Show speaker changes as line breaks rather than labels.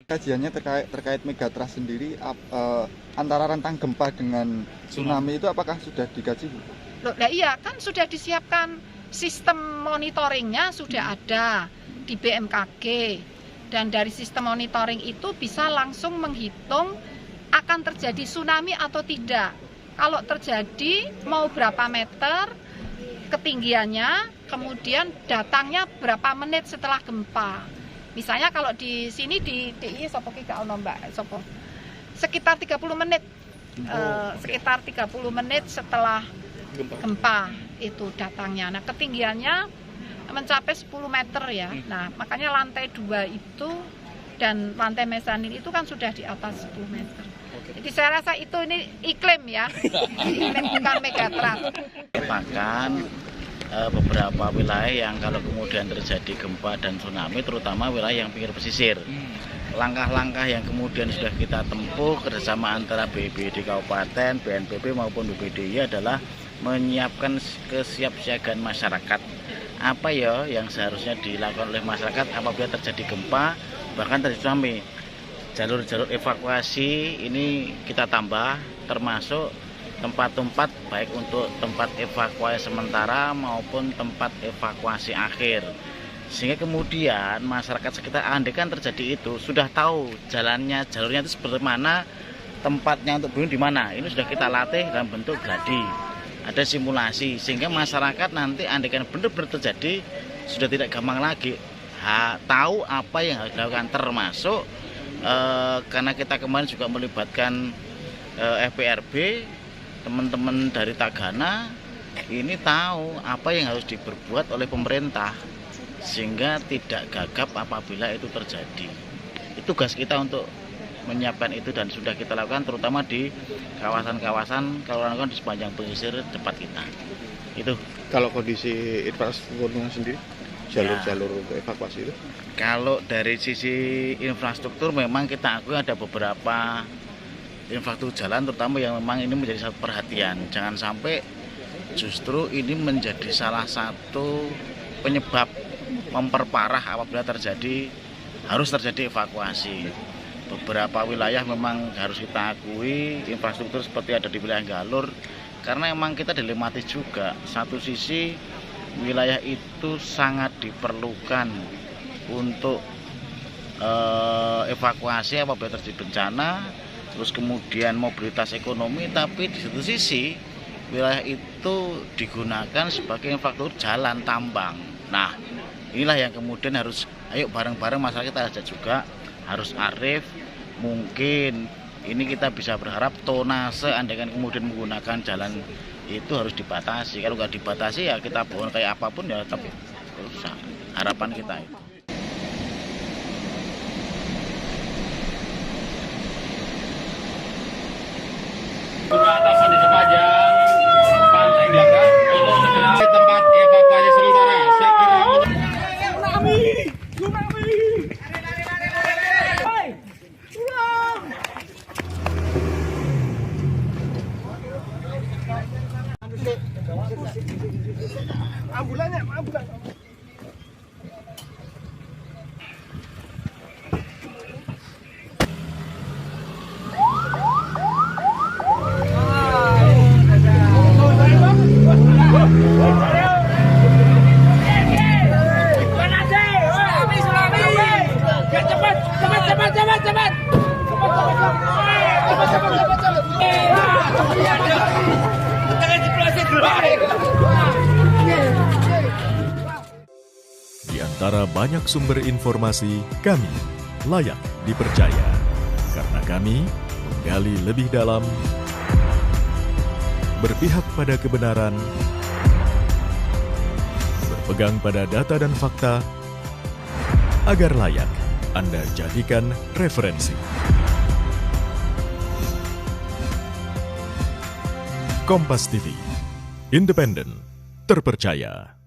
Kajiannya terkait megatrust sendiri, antara rentang gempa dengan tsunami itu apakah sudah dikaji, Bu?
Loh, iya kan sudah disiapkan sistem monitoringnya, sudah ada di BMKG, dan dari sistem monitoring itu bisa langsung menghitung akan terjadi tsunami atau tidak. Kalau terjadi mau berapa meter ketinggiannya, kemudian datangnya berapa menit setelah gempa. Misalnya kalau di sini di DI sekitar 30 menit, sekitar 30 menit setelah gempa itu datangnya. Nah, ketinggiannya mencapai 10 meter ya. Nah, makanya lantai 2 itu dan lantai mezanin itu kan sudah di atas 10 meter. Jadi saya rasa itu ini iklim ya, iklim bukan megatrust.
Bahkan beberapa wilayah yang kalau kemudian terjadi gempa dan tsunami, terutama wilayah yang pinggir pesisir. Langkah-langkah yang kemudian sudah kita tempuh kerjasama antara BPBD Kabupaten, BNPB maupun BPDI adalah menyiapkan kesiapsiagaan masyarakat. Apa ya yang seharusnya dilakukan oleh masyarakat apabila terjadi gempa, bahkan terjadi tsunami. Jalur-jalur evakuasi ini kita tambah, termasuk tempat-tempat baik untuk tempat evakuasi sementara maupun tempat evakuasi akhir, sehingga kemudian masyarakat sekitar andaikan terjadi itu sudah tahu jalurnya itu seperti mana, tempatnya untuk berlindung di mana. Ini sudah kita latih dalam bentuk gladi, ada simulasi, sehingga masyarakat nanti andaikan benar-benar terjadi sudah tidak gampang lagi tahu apa yang harus dilakukan, termasuk karena kita kemarin juga melibatkan FPRB, teman-teman dari Tagana ini tahu apa yang harus diperbuat oleh pemerintah sehingga tidak gagap apabila itu terjadi. Itu tugas kita untuk menyiapkan itu dan sudah kita lakukan terutama di kawasan-kawasan di sepanjang pesisir depan kita. Itu.
Kalau kondisi infrastrukturnya sendiri, jalur-jalur evakuasi itu?
Kalau dari sisi infrastruktur memang kita akui ada beberapa infrastruktur jalan terutama yang memang ini menjadi satu perhatian. Jangan sampai justru ini menjadi salah satu penyebab memperparah apabila harus terjadi evakuasi. Beberapa wilayah memang harus kita akui infrastruktur seperti ada di wilayah Galur, karena memang kita dilematis juga. Satu sisi wilayah itu sangat diperlukan untuk evakuasi apabila terjadi bencana, terus kemudian mobilitas ekonomi, tapi di satu sisi wilayah itu digunakan sebagai infrastruktur jalan tambang. Nah, inilah yang kemudian harus ayo bareng-bareng masyarakat kita ajak juga, harus arif. Mungkin ini kita bisa berharap tonase andaikan kemudian menggunakan jalan itu harus dibatasi. Kalau nggak dibatasi ya kita bohong kayak apapun ya tapi rusak. Harapan kita itu.
Atasan di sepanjang pantai Gaga untuk segera tempat evakuasi sementara. Tsunami! Ambulannya, ambulan.
Di antara banyak sumber informasi, kami layak dipercaya. Karena kami menggali lebih dalam, berpihak pada kebenaran, berpegang pada data dan fakta, agar layak Anda jadikan referensi. Kompas TV, independen, terpercaya.